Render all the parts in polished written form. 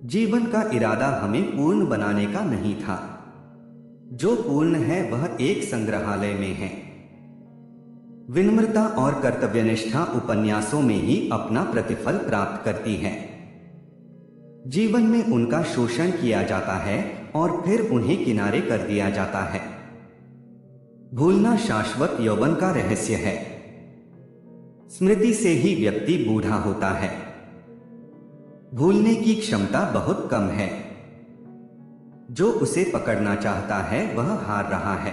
जीवन का इरादा हमें पूर्ण बनाने का नहीं था। जो पूर्ण है वह एक संग्रहालय में है। विनम्रता और कर्तव्यनिष्ठा उपन्यासों में ही अपना प्रतिफल प्राप्त करती है। जीवन में उनका शोषण किया जाता है और फिर उन्हें किनारे कर दिया जाता है। भूलना शाश्वत यौवन का रहस्य है। स्मृति से ही व्यक्ति बूढ़ा होता है। भूलने की क्षमता बहुत कम है। जो उसे पकड़ना चाहता है वह हार रहा है।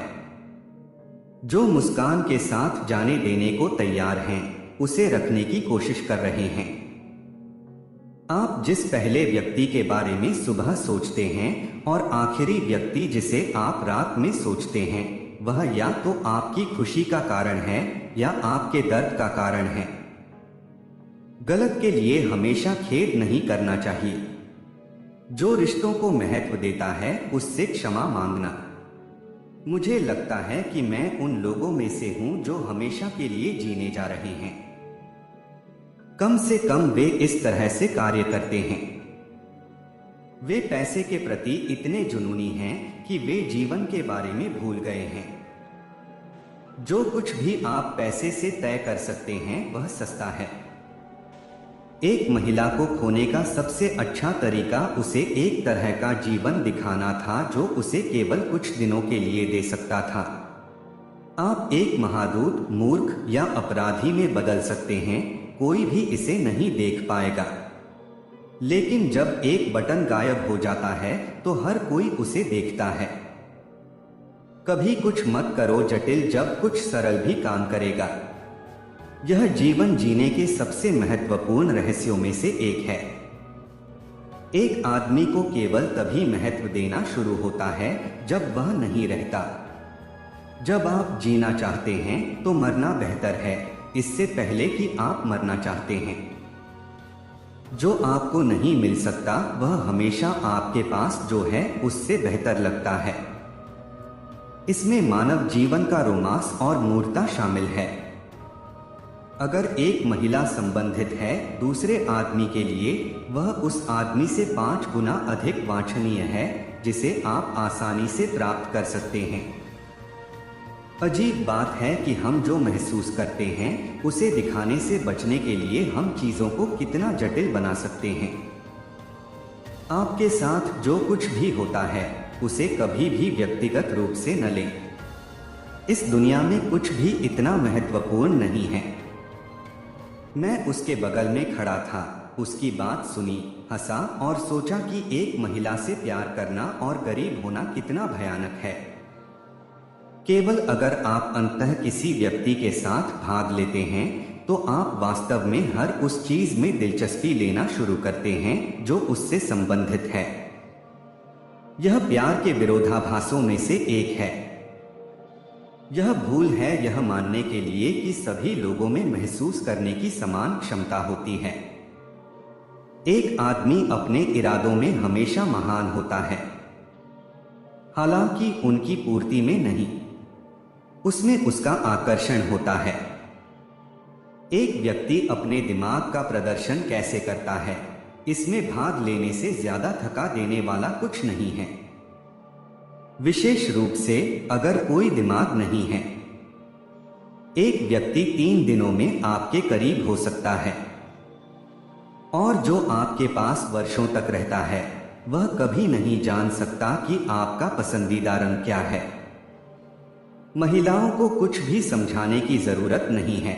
जो मुस्कान के साथ जाने देने को तैयार हैं, उसे रखने की कोशिश कर रहे हैं। आप जिस पहले व्यक्ति के बारे में सुबह सोचते हैं और आखिरी व्यक्ति जिसे आप रात में सोचते हैं, वह या तो आपकी खुशी का कारण है या आपके दर्द का कारण है। गलत के लिए हमेशा खेद नहीं करना चाहिए। जो रिश्तों को महत्व देता है उससे क्षमा मांगना। मुझे लगता है कि मैं उन लोगों में से हूं जो हमेशा के लिए जीने जा रहे हैं। कम से कम वे इस तरह से कार्य करते हैं। वे पैसे के प्रति इतने जुनूनी हैं कि वे जीवन के बारे में भूल गए हैं। जो कुछ भी आप पैसे से तय कर सकते हैं वह सस्ता है। एक महिला को खोने का सबसे अच्छा तरीका उसे एक तरह का जीवन दिखाना था जो उसे केवल कुछ दिनों के लिए दे सकता था। आप एक महादूत, मूर्ख या अपराधी में बदल सकते हैं, कोई भी इसे नहीं देख पाएगा। लेकिन जब एक बटन गायब हो जाता है तो हर कोई उसे देखता है। कभी कुछ मत करो जटिल जब कुछ सरल भी काम करेगा। यह जीवन जीने के सबसे महत्वपूर्ण रहस्यों में से एक है। एक आदमी को केवल तभी महत्व देना शुरू होता है जब वह नहीं रहता। जब आप जीना चाहते हैं तो मरना बेहतर है, इससे पहले कि आप मरना चाहते हैं। जो आपको नहीं मिल सकता वह हमेशा आपके पास जो है उससे बेहतर लगता है। इसमें मानव जीवन का रोमांस और मूर्खता शामिल है। अगर एक महिला संबंधित है दूसरे आदमी के लिए, वह उस आदमी से 5 गुना अधिक वांछनीय है जिसे आप आसानी से प्राप्त कर सकते हैं। अजीब बात है कि हम जो महसूस करते हैं उसे दिखाने से बचने के लिए हम चीजों को कितना जटिल बना सकते हैं। आपके साथ जो कुछ भी होता है उसे कभी भी व्यक्तिगत रूप से न लें। इस दुनिया में कुछ भी इतना महत्वपूर्ण नहीं है। मैं उसके बगल में खड़ा था, उसकी बात सुनी, हंसा और सोचा कि एक महिला से प्यार करना और गरीब होना कितना भयानक है। केवल अगर आप अंततः किसी व्यक्ति के साथ भाग लेते हैं तो आप वास्तव में हर उस चीज में दिलचस्पी लेना शुरू करते हैं जो उससे संबंधित है। यह प्यार के विरोधाभासों में से एक है। यह भूल है यह मानने के लिए कि सभी लोगों में महसूस करने की समान क्षमता होती है। एक आदमी अपने इरादों में हमेशा महान होता है, हालांकि उनकी पूर्ति में नहीं। उसमें उसका आकर्षण होता है। एक व्यक्ति अपने दिमाग का प्रदर्शन कैसे करता है, इसमें भाग लेने से ज्यादा थका देने वाला कुछ नहीं है। विशेष रूप से अगर कोई दिमाग नहीं है। एक व्यक्ति 3 दिनों में आपके करीब हो सकता है और जो आपके पास वर्षों तक रहता है वह कभी नहीं जान सकता कि आपका पसंदीदा रंग क्या है। महिलाओं को कुछ भी समझाने की जरूरत नहीं है,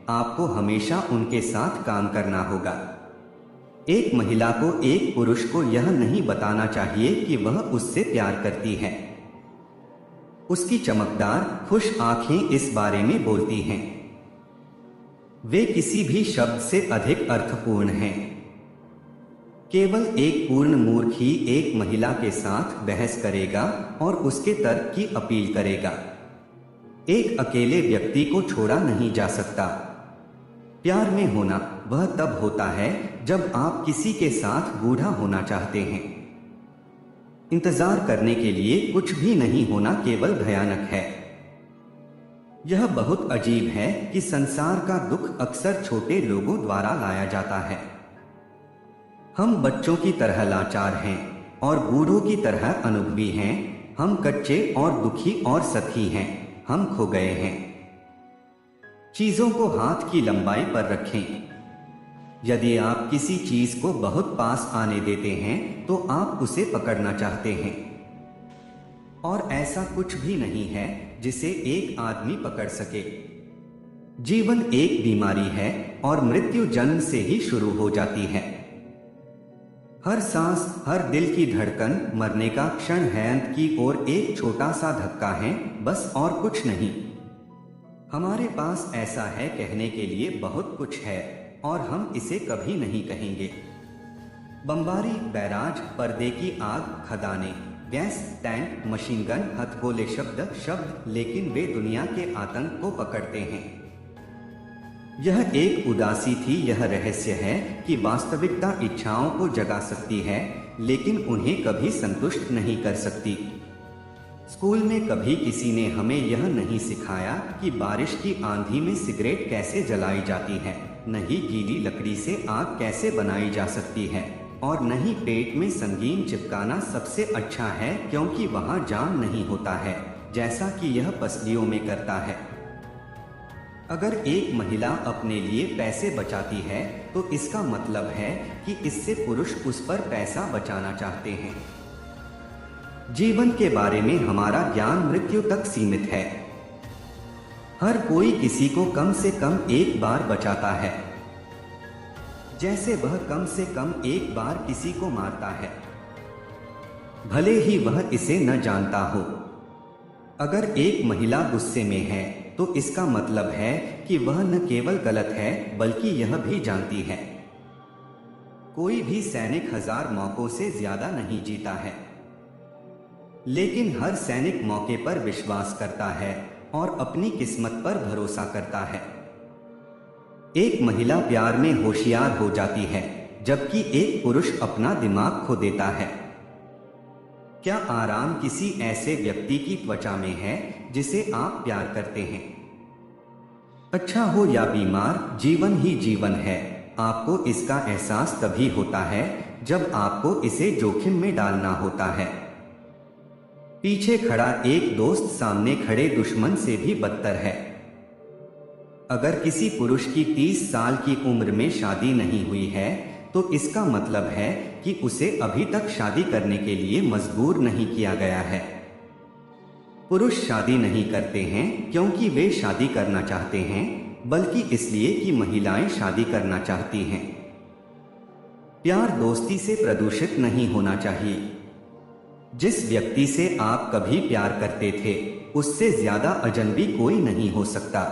आपको हमेशा उनके साथ काम करना होगा। एक महिला को एक पुरुष को यह नहीं बताना चाहिए कि वह उससे प्यार करती है। उसकी चमकदार, खुश आंखें इस बारे में बोलती हैं। वे किसी भी शब्द से अधिक अर्थपूर्ण हैं। केवल एक पूर्ण मूर्ख ही एक महिला के साथ बहस करेगा और उसके तर्क की अपील करेगा। एक अकेले व्यक्ति को छोड़ा नहीं जा सकता। प्यार में होना वह तब होता है जब आप किसी के साथ बूढ़ा होना चाहते हैं। इंतजार करने के लिए कुछ भी नहीं होना केवल भयानक है। यह बहुत अजीब है कि संसार का दुख अक्सर छोटे लोगों द्वारा लाया जाता है। हम बच्चों की तरह लाचार हैं और बूढ़ों की तरह अनुभवी हैं। हम कच्चे और दुखी और सतही हैं। हम खो गए हैं। चीजों को हाथ की लंबाई पर रखें। यदि आप किसी चीज को बहुत पास आने देते हैं तो आप उसे पकड़ना चाहते हैं। और ऐसा कुछ भी नहीं है जिसे एक आदमी पकड़ सके। जीवन एक बीमारी है और मृत्यु जन्म से ही शुरू हो जाती है। हर सांस, हर दिल की धड़कन मरने का क्षण है, अंत की ओर एक छोटा सा धक्का है, बस और कुछ नहीं। हमारे पास ऐसा है कहने के लिए बहुत कुछ है और हम इसे कभी नहीं कहेंगे। बमबारी, बैराज, पर्दे की आग, खदानें, गैस टैंक, मशीन गन, हथगोले, शब्द, लेकिन वे दुनिया के आतंक को पकड़ते हैं। यह एक उदासी थी। यह रहस्य है कि वास्तविकता इच्छाओं को जगा सकती है लेकिन उन्हें कभी संतुष्ट नहीं कर सकती। स्कूल में कभी किसी ने हमें यह नहीं सिखाया कि बारिश की आंधी में सिगरेट कैसे जलाई जाती है, न ही गीली लकड़ी से आग कैसे बनाई जा सकती है, और न ही पेट में संगीन चिपकाना सबसे अच्छा है क्योंकि वहां जाम नहीं होता है जैसा कि यह पसलियों में करता है। अगर एक महिला अपने लिए पैसे बचाती है तो इसका मतलब है कि इससे पुरुष उस पर पैसा बचाना चाहते हैं। जीवन के बारे में हमारा ज्ञान मृत्यु तक सीमित है। हर कोई किसी को कम से कम एक बार बचाता है, जैसे वह कम से कम एक बार किसी को मारता है, भले ही वह इसे न जानता हो। अगर एक महिला गुस्से में है तो इसका मतलब है कि वह न केवल गलत है बल्कि यह भी जानती है। कोई भी सैनिक 1000 मौकों से ज्यादा नहीं जीता है, लेकिन हर सैनिक मौके पर विश्वास करता है और अपनी किस्मत पर भरोसा करता है। एक महिला प्यार में होशियार हो जाती है जबकि एक पुरुष अपना दिमाग खो देता है। क्या आराम किसी ऐसे व्यक्ति की त्वचा में है जिसे आप प्यार करते हैं? अच्छा हो या बीमार, जीवन ही जीवन है। आपको इसका एहसास तभी होता है जब आपको इसे जोखिम में डालना होता है। पीछे खड़ा एक दोस्त सामने खड़े दुश्मन से भी बदतर है। अगर किसी पुरुष की 30 साल की उम्र में शादी नहीं हुई है तो इसका मतलब है कि उसे अभी तक शादी करने के लिए मजबूर नहीं किया गया है। पुरुष शादी नहीं करते हैं क्योंकि वे शादी करना चाहते हैं, बल्कि इसलिए कि महिलाएं शादी करना चाहती हैं। प्यार दोस्ती से प्रदूषित नहीं होना चाहिए। जिस व्यक्ति से आप कभी प्यार करते थे उससे ज्यादा अजनबी कोई नहीं हो सकता।